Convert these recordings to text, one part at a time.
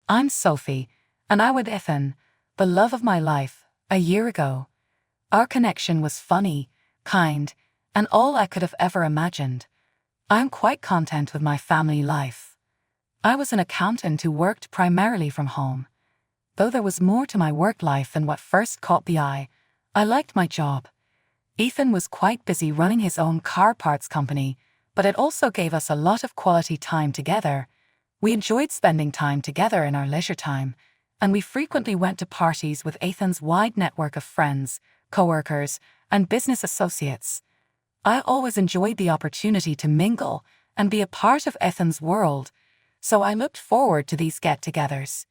I'm Sophie, and I with Ethan, the love of my life, a year ago. Our connection was funny, kind, and all I could have ever imagined. I'm quite content with my family life. I was an accountant who worked primarily from home. Though there was more to my work life than what first caught the eye, I liked my job. Ethan was quite busy running his own car parts company, but it also gave us a lot of quality time together. We enjoyed spending time together in our leisure time, and we frequently went to parties with Ethan's wide network of friends, co-workers, and business associates. I always enjoyed the opportunity to mingle and be a part of Ethan's world, so I looked forward to these get-togethers.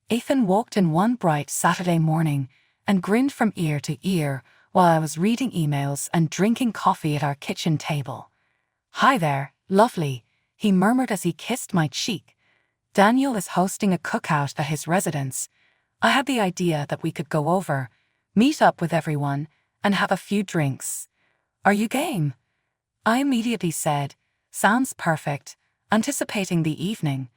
Ethan walked in one bright Saturday morning and grinned from ear to ear while I was reading emails and drinking coffee at our kitchen table. "Hi there, lovely," he murmured as he kissed my cheek. "Daniel is hosting a cookout at his residence. I had the idea that we could go over, meet up with everyone, and have a few drinks. Are you game?" I immediately said, "Sounds perfect," anticipating the evening.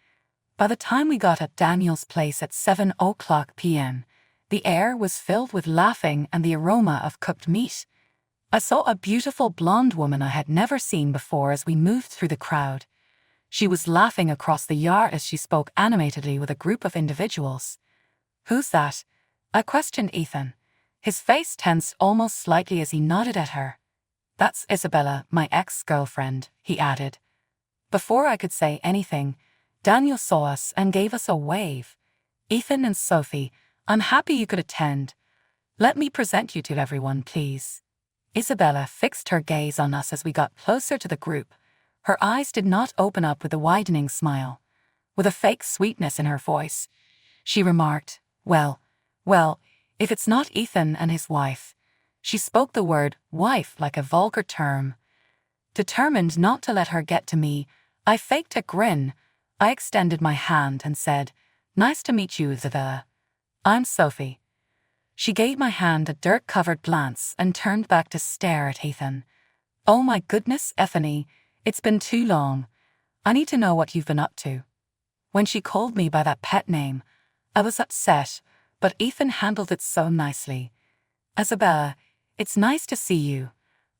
By the time we got at Daniel's place at 7:00 p.m., the air was filled with laughing and the aroma of cooked meat. I saw a beautiful blonde woman I had never seen before as we moved through the crowd. She was laughing across the yard as she spoke animatedly with a group of individuals. "Who's that?" I questioned Ethan. His face tensed almost slightly as he nodded at her. "That's Isabella, my ex-girlfriend," he added. Before I could say anything, Daniel saw us and gave us a wave. "Ethan and Sophie, I'm happy you could attend. Let me present you to everyone, please." Isabella fixed her gaze on us as we got closer to the group. Her eyes did not open up with a widening smile. With a fake sweetness in her voice, she remarked, well, if it's not Ethan and his wife." She spoke the word wife like a vulgar term. Determined not to let her get to me, I faked a grin. I extended my hand and said, "Nice to meet you, Isabella. I'm Sophie." She gave my hand a dirt-covered glance and turned back to stare at Ethan. "Oh my goodness, Ethany, it's been too long. I need to know what you've been up to." When she called me by that pet name, I was upset, but Ethan handled it so nicely. "Isabella, it's nice to see you.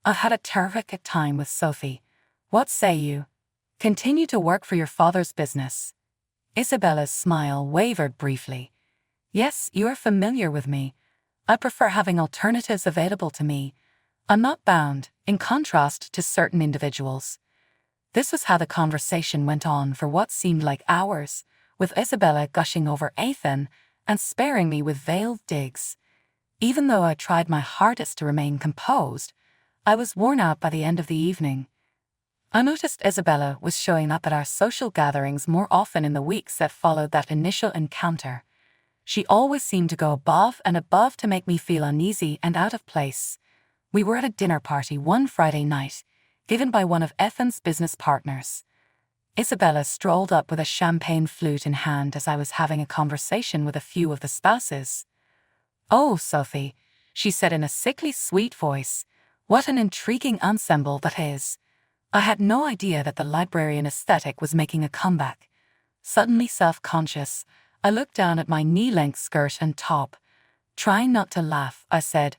I've had a terrific time with Sophie. What say you? Continue to work for your father's business." Isabella's smile wavered briefly. "Yes, you are familiar with me. I prefer having alternatives available to me. I'm not bound, in contrast to certain individuals." This was how the conversation went on for what seemed like hours, with Isabella gushing over Ethan and sparing me with veiled digs. Even though I tried my hardest to remain composed, I was worn out by the end of the evening. I noticed Isabella was showing up at our social gatherings more often in the weeks that followed that initial encounter. She always seemed to go above and above to make me feel uneasy and out of place. We were at a dinner party one Friday night, given by one of Ethan's business partners. Isabella strolled up with a champagne flute in hand as I was having a conversation with a few of the spouses. "Oh, Sophie," she said in a sickly sweet voice, "what an intriguing ensemble that is. I had no idea that the librarian aesthetic was making a comeback." Suddenly self-conscious, I looked down at my knee-length skirt and top. Trying not to laugh, I said,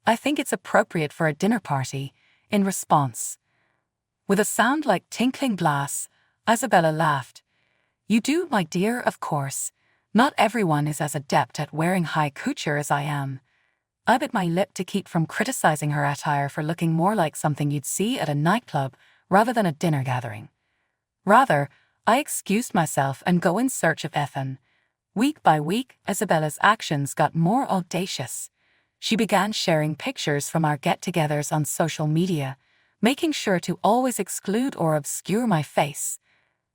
"I think it's appropriate for a dinner party," in response. With a sound like tinkling glass, Isabella laughed. "You do, my dear, of course. Not everyone is as adept at wearing high couture as I am." I bit my lip to keep from criticizing her attire for looking more like something you'd see at a nightclub rather than a dinner gathering. Rather, I excused myself and go in search of Ethan. Week by week, Isabella's actions got more audacious. She began sharing pictures from our get-togethers on social media, making sure to always exclude or obscure my face.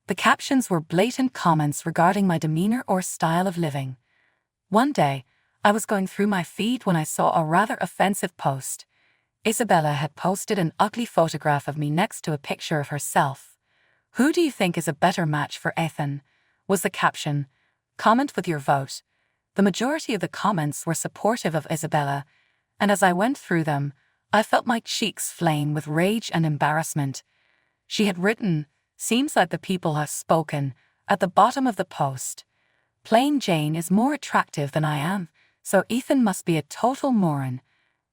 The captions were blatant comments regarding my demeanor or style of living. One day, I was going through my feed when I saw a rather offensive post. Isabella had posted an ugly photograph of me next to a picture of herself. "Who do you think is a better match for Ethan?" was the caption. "Comment with your vote." The majority of the comments were supportive of Isabella, and as I went through them, I felt my cheeks flame with rage and embarrassment. She had written, "Seems like the people have spoken," at the bottom of the post. Plain Jane is more attractive than I am, so Ethan must be a total moron.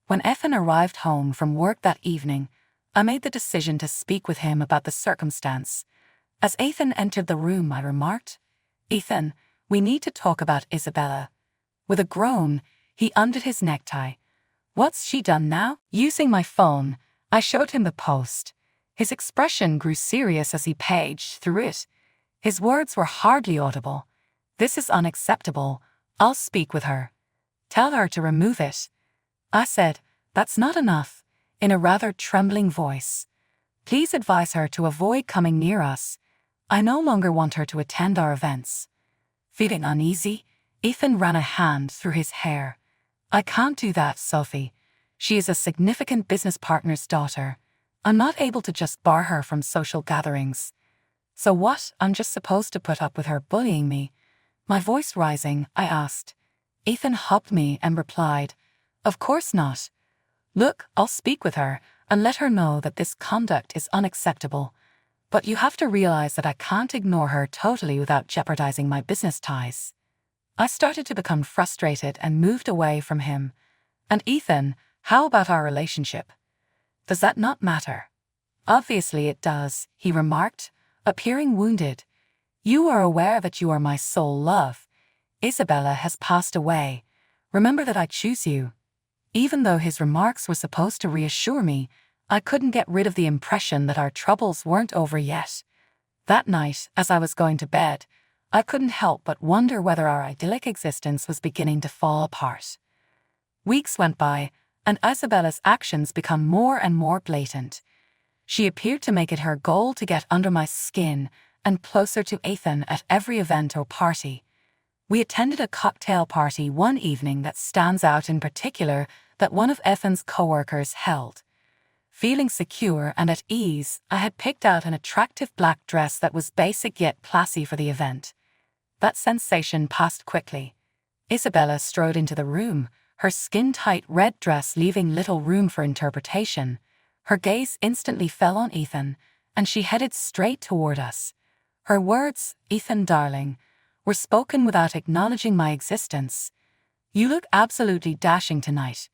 When Ethan arrived home from work that evening, I made the decision to speak with him about the circumstance. As Ethan entered the room, I remarked, "Ethan, we need to talk about Isabella." With a groan, he undid his necktie. "What's she done now?" Using my phone, I showed him the post. His expression grew serious as he paged through it. His words were hardly audible. "This is unacceptable. I'll speak with her. Tell her to remove it." I said, "That's not enough," in a rather trembling voice. "Please advise her to avoid coming near us. I no longer want her to attend our events." Feeling uneasy, Ethan ran a hand through his hair. "I can't do that, Sophie. She is a significant business partner's daughter. I'm not able to just bar her from social gatherings." "So what, I'm just supposed to put up with her bullying me?" My voice rising, I asked. Ethan hugged me and replied, "Of course not. Look, I'll speak with her and let her know that this conduct is unacceptable. But you have to realize that I can't ignore her totally without jeopardizing my business ties." I started to become frustrated and moved away from him. "And Ethan, how about our relationship? Does that not matter?" "Obviously it does," he remarked, appearing wounded. "You are aware that you are my sole love. Isabella has passed away. Remember that I choose you." Even though his remarks were supposed to reassure me, I couldn't get rid of the impression that our troubles weren't over yet. That night, as I was going to bed, I couldn't help but wonder whether our idyllic existence was beginning to fall apart. Weeks went by, and Isabella's actions became more and more blatant. She appeared to make it her goal to get under my skin and closer to Ethan at every event or party. We attended a cocktail party one evening that stands out in particular that one of Ethan's coworkers held. Feeling secure and at ease, I had picked out an attractive black dress that was basic yet classy for the event. That sensation passed quickly. Isabella strode into the room, her skin-tight red dress leaving little room for interpretation. Her gaze instantly fell on Ethan, and she headed straight toward us. Her words, "Ethan, darling," were spoken without acknowledging my existence. "You look absolutely dashing tonight."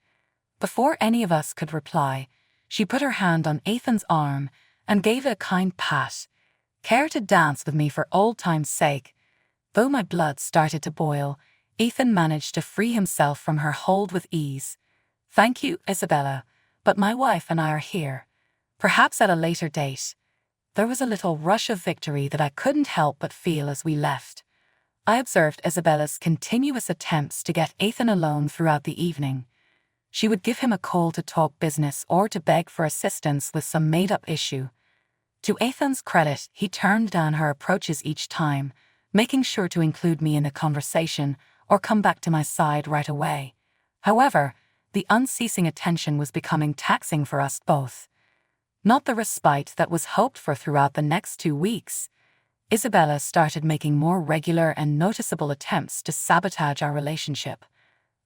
Before any of us could reply, she put her hand on Ethan's arm and gave it a kind pat. "Care to dance with me for old time's sake?" Though my blood started to boil, Ethan managed to free himself from her hold with ease. "Thank you, Isabella, but my wife and I are here. Perhaps at a later date." There was a little rush of victory that I couldn't help but feel as we left. I observed Isabella's continuous attempts to get Ethan alone throughout the evening. She would give him a call to talk business or to beg for assistance with some made-up issue. To Ethan's credit, he turned down her approaches each time, making sure to include me in the conversation or come back to my side right away. However, the unceasing attention was becoming taxing for us both. Not the respite that was hoped for throughout the next 2 weeks. Isabella started making more regular and noticeable attempts to sabotage our relationship.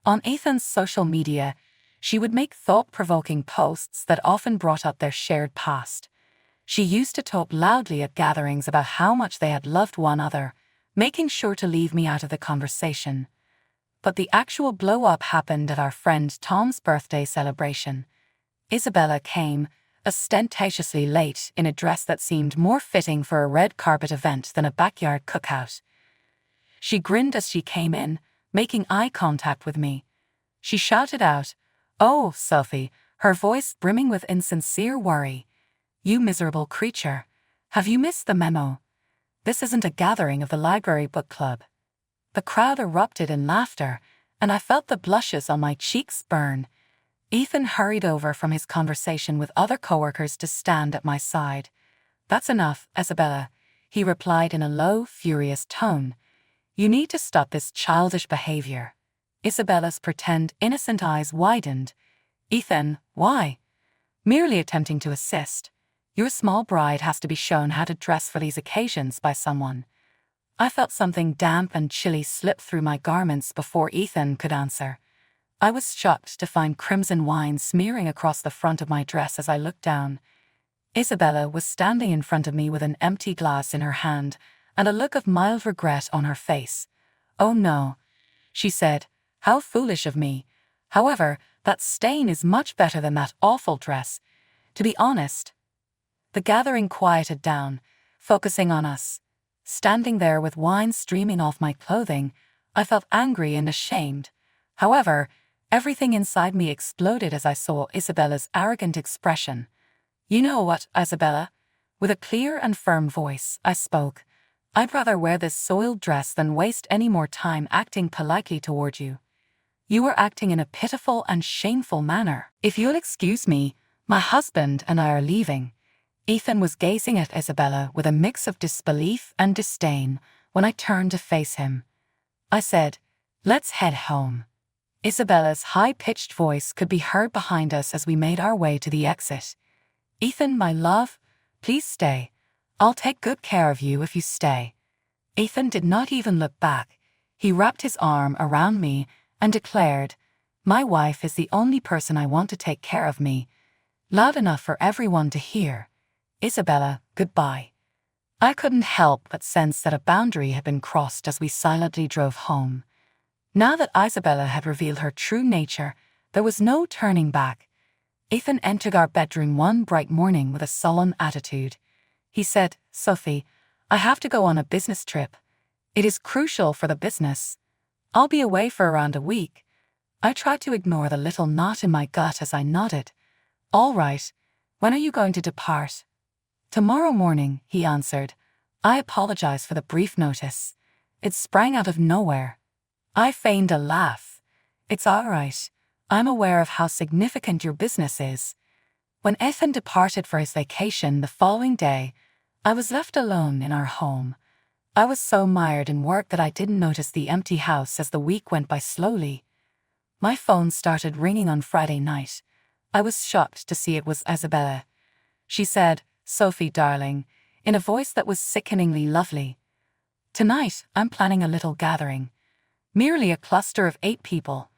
On Ethan's social media, she would make thought-provoking posts that often brought up their shared past. She used to talk loudly at gatherings about how much they had loved one another, making sure to leave me out of the conversation. But the actual blow-up happened at our friend Tom's birthday celebration. Isabella came, ostentatiously late, in a dress that seemed more fitting for a red carpet event than a backyard cookout. She grinned as she came in, making eye contact with me. She shouted out, "Oh, Sophie," her voice brimming with insincere worry. "You miserable creature. Have you missed the memo? This isn't a gathering of the library book club." The crowd erupted in laughter, and I felt the blushes on my cheeks burn. Ethan hurried over from his conversation with other coworkers to stand at my side. "That's enough, Isabella," he replied in a low, furious tone. "You need to stop this childish behavior." Isabella's pretend innocent eyes widened. "Ethan, why?" "Merely attempting to assist. Your small bride has to be shown how to dress for these occasions by someone." I felt something damp and chilly slip through my garments before Ethan could answer. I was shocked to find crimson wine smearing across the front of my dress as I looked down. Isabella was standing in front of me with an empty glass in her hand and a look of mild regret on her face. "Oh no," she said. "How foolish of me. However, that stain is much better than that awful dress. To be honest." The gathering quieted down, focusing on us. Standing there with wine streaming off my clothing, I felt angry and ashamed. However, everything inside me exploded as I saw Isabella's arrogant expression. "You know what, Isabella?" With a clear and firm voice, I spoke. "I'd rather wear this soiled dress than waste any more time acting politely toward you. You are acting in a pitiful and shameful manner. If you'll excuse me, my husband and I are leaving." Ethan was gazing at Isabella with a mix of disbelief and disdain when I turned to face him. I said, "Let's head home." Isabella's high-pitched voice could be heard behind us as we made our way to the exit. "Ethan, my love, please stay. I'll take good care of you if you stay." Ethan did not even look back. He wrapped his arm around me and declared, "My wife is the only person I want to take care of me," loud enough for everyone to hear. "Isabella, goodbye." I couldn't help but sense that a boundary had been crossed as we silently drove home. Now that Isabella had revealed her true nature, there was no turning back. Ethan entered our bedroom one bright morning with a sullen attitude. He said, "Sophie, I have to go on a business trip. It is crucial for the business. I'll be away for around a week." I tried to ignore the little knot in my gut as I nodded. "All right. When are you going to depart?" "Tomorrow morning," he answered. I apologized for the brief notice. It sprang out of nowhere. I feigned a laugh. "It's all right. I'm aware of how significant your business is." When Ethan departed for his vacation the following day, I was left alone in our home. I was so mired in work that I didn't notice the empty house as the week went by slowly. My phone started ringing on Friday night. I was shocked to see it was Isabella. She said, "Sophie, darling," in a voice that was sickeningly lovely. "Tonight, I'm planning a little gathering. Merely a cluster of 8 people.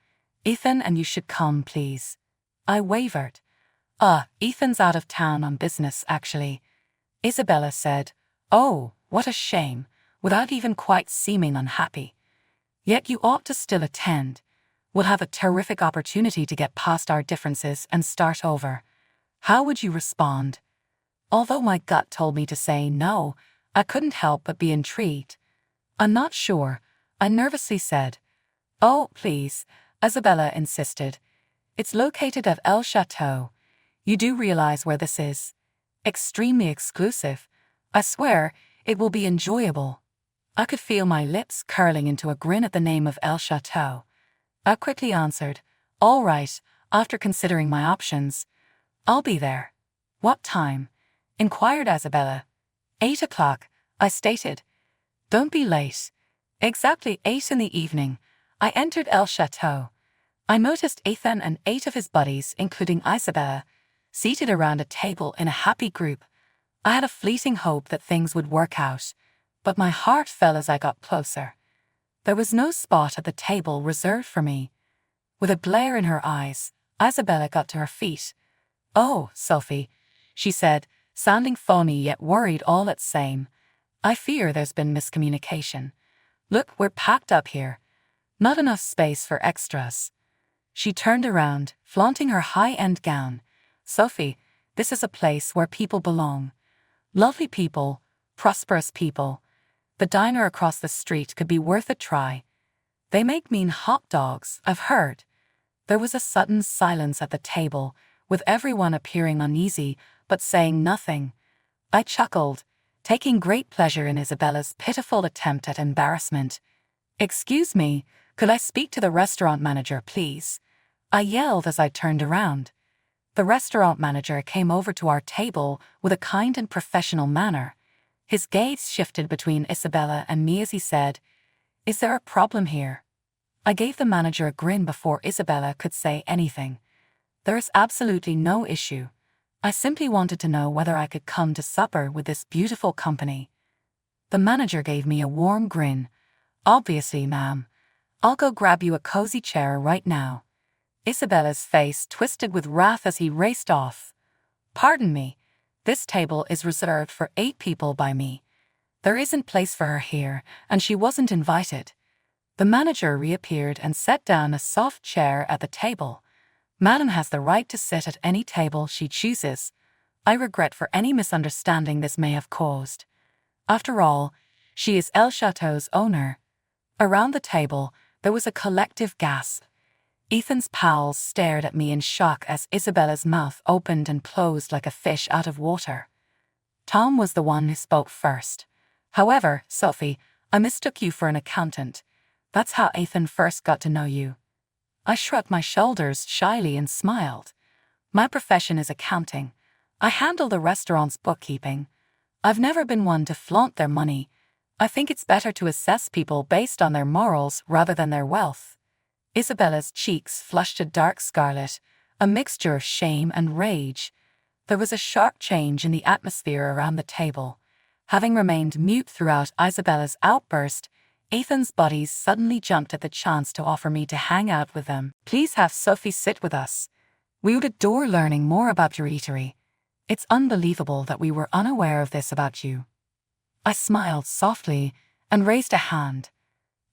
Ethan and you should come, please." I wavered. Ethan's out of town on business, actually." Isabella said, "Oh, what a shame," without even quite seeming unhappy. "Yet you ought to still attend. We'll have a terrific opportunity to get past our differences and start over. How would you respond?" Although my gut told me to say no, I couldn't help but be intrigued. "I'm not sure," I nervously said. "Oh, please," Isabella insisted. "It's located at El Chateau. You do realize where this is? Extremely exclusive. I swear, it will be enjoyable." I could feel my lips curling into a grin at the name of El Chateau. I quickly answered, "All right, after considering my options. I'll be there." "What time?" inquired Isabella. 8 o'clock, I stated. "Don't be late." Exactly 8 in the evening, I entered El Chateau. I noticed Ethan and 8 of his buddies, including Isabella, seated around a table in a happy group. I had a fleeting hope that things would work out, but my heart fell as I got closer. There was no spot at the table reserved for me. With a glare in her eyes, Isabella got to her feet. "Oh, Sophie," she said, sounding phony yet worried all at same. "I fear there's been miscommunication. Look, we're packed up here. Not enough space for extras." She turned around, flaunting her high-end gown. "Sophie, this is a place where people belong. Lovely people, prosperous people. The diner across the street could be worth a try. They make mean hot dogs, I've heard." There was a sudden silence at the table, with everyone appearing uneasy, but saying nothing. I chuckled, taking great pleasure in Isabella's pitiful attempt at embarrassment. "Excuse me, could I speak to the restaurant manager, please?" I yelled as I turned around. The restaurant manager came over to our table with a kind and professional manner. His gaze shifted between Isabella and me as he said, "Is there a problem here?" I gave the manager a grin before Isabella could say anything. "There is absolutely no issue. I simply wanted to know whether I could come to supper with this beautiful company." The manager gave me a warm grin. "Obviously, ma'am. I'll go grab you a cozy chair right now." Isabella's face twisted with wrath as he raced off. "Pardon me. This table is reserved for 8 people by me. There isn't place for her here, and she wasn't invited." The manager reappeared and set down a soft chair at the table. Madam has the right to sit at any table she chooses. I regret for any misunderstanding this may have caused. After all, she is El Chateau's owner. Around the table, there was a collective gasp. Ethan's pals stared at me in shock as Isabella's mouth opened and closed like a fish out of water. Tom was the one who spoke first. However, Sophie, I mistook you for an accountant. That's how Ethan first got to know you. I shrugged my shoulders shyly and smiled. My profession is accounting. I handle the restaurant's bookkeeping. I've never been one to flaunt their money. I think it's better to assess people based on their morals rather than their wealth. Isabella's cheeks flushed a dark scarlet, a mixture of shame and rage. There was a sharp change in the atmosphere around the table. Having remained mute throughout Isabella's outburst, Ethan's buddies suddenly jumped at the chance to offer me to hang out with them. Please have Sophie sit with us. We would adore learning more about your eatery. It's unbelievable that we were unaware of this about you. I smiled softly and raised a hand.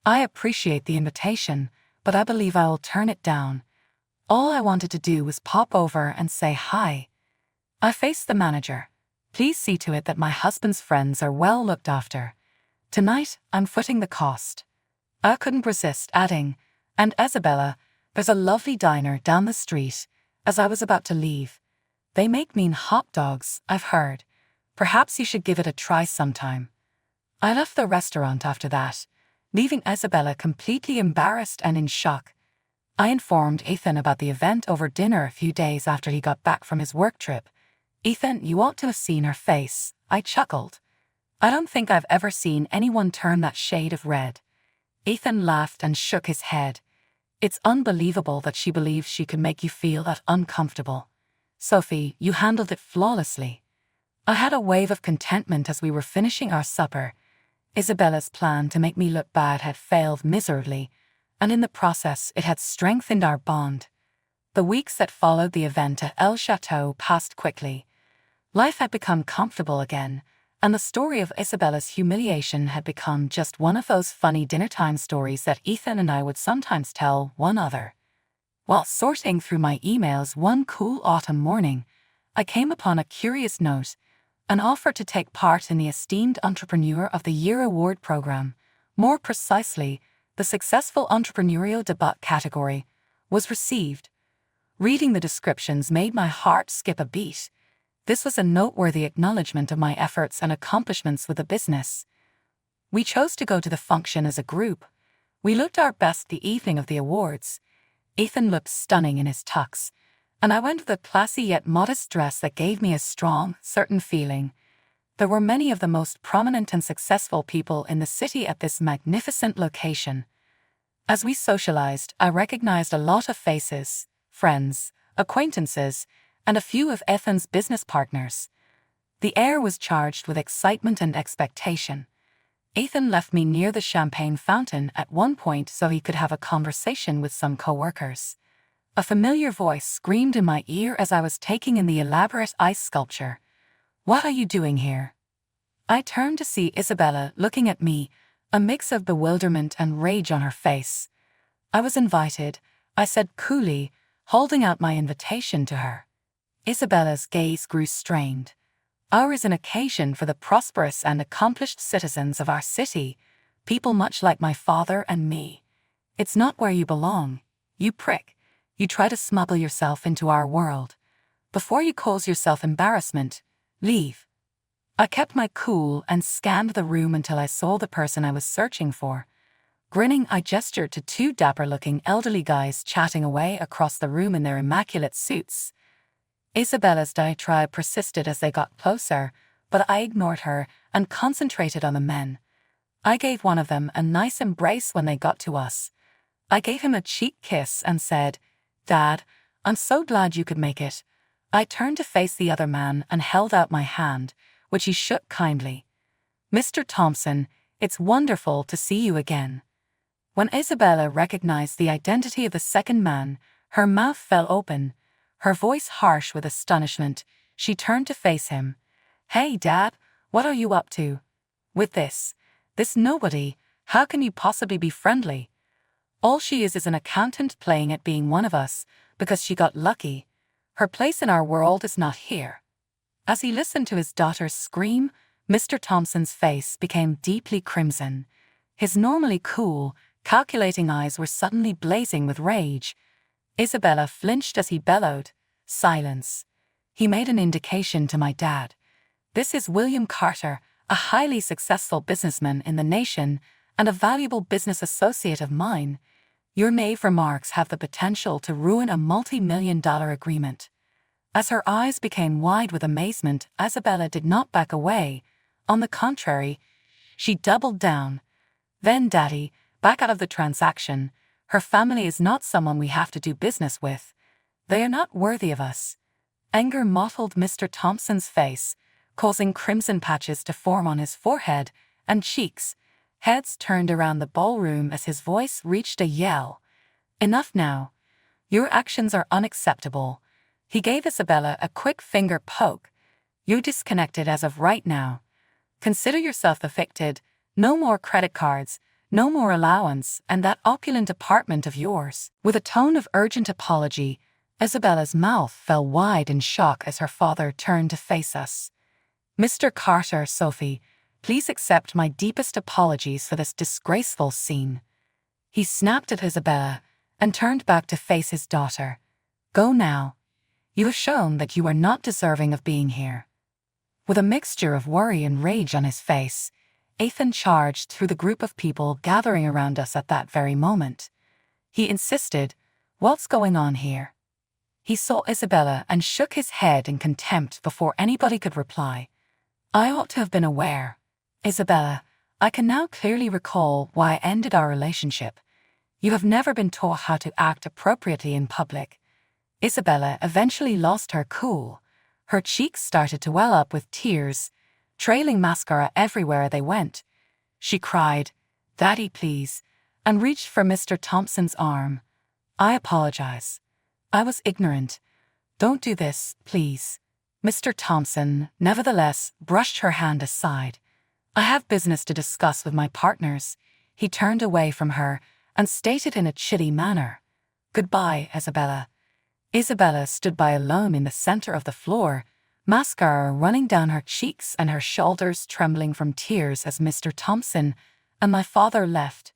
I appreciate the invitation, but I believe I will turn it down. All I wanted to do was pop over and say hi. I faced the manager. Please see to it that my husband's friends are well looked after. Tonight, I'm footing the cost. I couldn't resist adding, and Isabella, there's a lovely diner down the street, as I was about to leave. They make mean hot dogs, I've heard. Perhaps you should give it a try sometime. I left the restaurant after that, leaving Isabella completely embarrassed and in shock. I informed Ethan about the event over dinner a few days after he got back from his work trip. Ethan, you ought to have seen her face. I chuckled. I don't think I've ever seen anyone turn that shade of red. Ethan laughed and shook his head. It's unbelievable that she believes she could make you feel that uncomfortable. Sophie, you handled it flawlessly. I had a wave of contentment as we were finishing our supper. Isabella's plan to make me look bad had failed miserably, and in the process it had strengthened our bond. The weeks that followed the event at El Chateau passed quickly. Life had become comfortable again, and the story of Isabella's humiliation had become just one of those funny dinnertime stories that Ethan and I would sometimes tell one another. While sorting through my emails one cool autumn morning, I came upon a curious note, an offer to take part in the Esteemed Entrepreneur of the Year award program. More precisely, the Successful Entrepreneurial Debut category was received. Reading the descriptions made my heart skip a beat. This was a noteworthy acknowledgement of my efforts and accomplishments with the business. We chose to go to the function as a group. We looked our best the evening of the awards. Ethan looked stunning in his tux, and I went with a classy yet modest dress that gave me a strong, certain feeling. There were many of the most prominent and successful people in the city at this magnificent location. As we socialized, I recognized a lot of faces, friends, acquaintances, and a few of Ethan's business partners. The air was charged with excitement and expectation. Ethan left me near the champagne fountain at one point so he could have a conversation with some coworkers. A familiar voice screamed in my ear as I was taking in the elaborate ice sculpture. What are you doing here? I turned to see Isabella looking at me, a mix of bewilderment and rage on her face. I was invited, I said coolly, holding out my invitation to her. Isabella's gaze grew strained. Ours is an occasion for the prosperous and accomplished citizens of our city, people much like my father and me. It's not where you belong, you prick. You try to smuggle yourself into our world. Before you cause yourself embarrassment, leave. I kept my cool and scanned the room until I saw the person I was searching for. Grinning, I gestured to two dapper-looking elderly guys chatting away across the room in their immaculate suits. Isabella's diatribe persisted as they got closer, but I ignored her and concentrated on the men. I gave one of them a nice embrace when they got to us. I gave him a cheek kiss and said, "Dad, I'm so glad you could make it." I turned to face the other man and held out my hand, which he shook kindly. "Mr. Thompson, it's wonderful to see you again." When Isabella recognized the identity of the second man, her mouth fell open. Her voice harsh with astonishment, she turned to face him. "Hey, Dad, what are you up to? With this nobody, how can you possibly be friendly?" All she is an accountant playing at being one of us because she got lucky. Her place in our world is not here." As he listened to his daughter's scream, Mr. Thompson's face became deeply crimson. His normally cool, calculating eyes were suddenly blazing with rage. Isabella flinched as he bellowed, "Silence." He made an indication to my dad. "This is William Carter, a highly successful businessman in the nation and a valuable business associate of mine. Your naive remarks have the potential to ruin a multi-million-dollar agreement." As her eyes became wide with amazement, Isabella did not back away. On the contrary, she doubled down. "Then, Daddy, back out of the transaction. Her family is not someone we have to do business with. They are not worthy of us." Anger mottled Mr. Thompson's face, causing crimson patches to form on his forehead and cheeks. Heads turned around the ballroom as his voice reached a yell. "Enough now. Your actions are unacceptable." He gave Isabella a quick finger poke. "You're disconnected as of right now. Consider yourself evicted. No more credit cards, no more allowance, and that opulent apartment of yours." With a tone of urgent apology, Isabella's mouth fell wide in shock as her father turned to face us. "Mr. Carter, Sophie, please accept my deepest apologies for this disgraceful scene." He snapped at Isabella and turned back to face his daughter. "Go now. You have shown that you are not deserving of being here." With a mixture of worry and rage on his face, Ethan charged through the group of people gathering around us at that very moment. He insisted, "What's going on here?" He saw Isabella and shook his head in contempt before anybody could reply. "I ought to have been aware. Isabella, I can now clearly recall why I ended our relationship. You have never been taught how to act appropriately in public." Isabella eventually lost her cool. Her cheeks started to well up with tears, trailing mascara everywhere they went. She cried, "Daddy, please," and reached for Mr. Thompson's arm. "I apologize. I was ignorant. Don't do this, please." Mr. Thompson, nevertheless, brushed her hand aside. "I have business to discuss with my partners." He turned away from her and stated in a chilly manner, "Goodbye, Isabella." Isabella stood by alone in the center of the floor, mascara running down her cheeks and her shoulders trembling from tears as Mr. Thompson and my father left.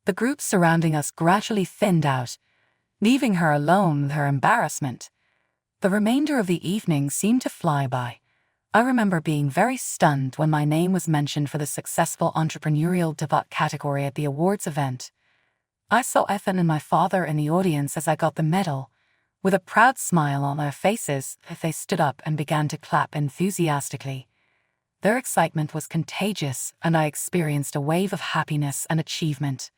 The group surrounding us gradually thinned out, leaving her alone with her embarrassment. The remainder of the evening seemed to fly by. I remember being very stunned when my name was mentioned for the Successful Entrepreneurial Debut category at the awards event. I saw Ethan and my father in the audience as I got the medal. With a proud smile on their faces, they stood up and began to clap enthusiastically. Their excitement was contagious, and I experienced a wave of happiness and achievement.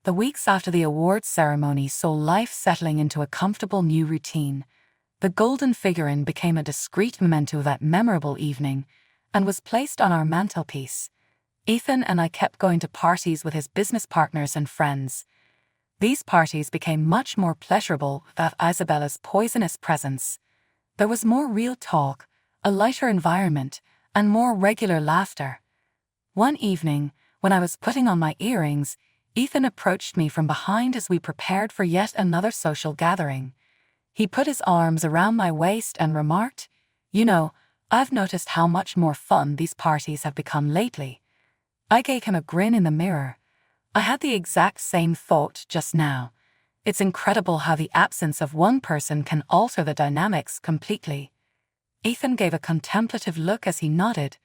The weeks after the awards ceremony saw life settling into a comfortable new routine. The golden figurine became a discreet memento of that memorable evening and was placed on our mantelpiece. Ethan and I kept going to parties with his business partners and friends. These parties became much more pleasurable without Isabella's poisonous presence. There was more real talk, a lighter environment, and more regular laughter. One evening, when I was putting on my earrings, Ethan approached me from behind as we prepared for yet another social gathering. He put his arms around my waist and remarked, "You know, I've noticed how much more fun these parties have become lately." I gave him a grin in the mirror. I had the exact same thought just now. It's incredible how the absence of one person can alter the dynamics completely. Ethan gave a contemplative look as he nodded.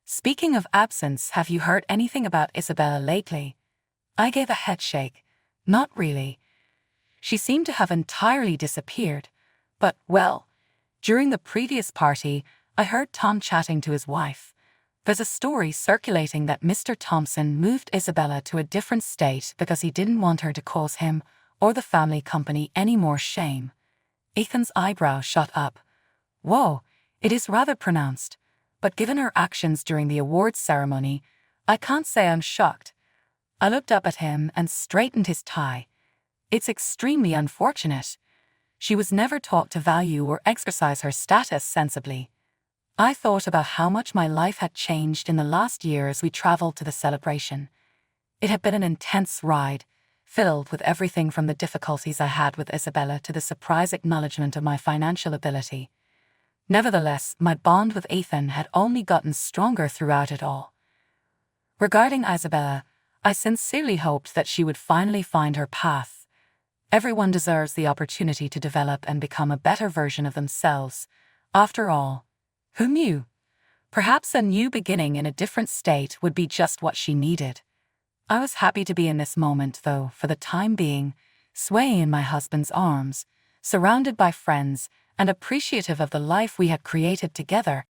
"Speaking of absence, have you heard anything about Isabella lately?" I gave a head shake. "Not really. She seemed to have entirely disappeared. But, well, during the previous party, I heard Tom chatting to his wife. There's a story circulating that Mr. Thompson moved Isabella to a different state because he didn't want her to cause him or the family company any more shame." Ethan's eyebrow shot up. "Whoa, it is rather pronounced. But given her actions during the awards ceremony, I can't say I'm shocked." I looked up at him and straightened his tie. "It's extremely unfortunate. She was never taught to value or exercise her status sensibly." I thought about how much my life had changed in the last year as we traveled to the celebration. It had been an intense ride, filled with everything from the difficulties I had with Isabella to the surprise acknowledgement of my financial ability. Nevertheless, my bond with Ethan had only gotten stronger throughout it all. Regarding Isabella, I sincerely hoped that she would finally find her path. Everyone deserves the opportunity to develop and become a better version of themselves. After all, who knew? Perhaps a new beginning in a different state would be just what she needed. I was happy to be in this moment, though, for the time being, swaying in my husband's arms, surrounded by friends, and appreciative of the life we had created together.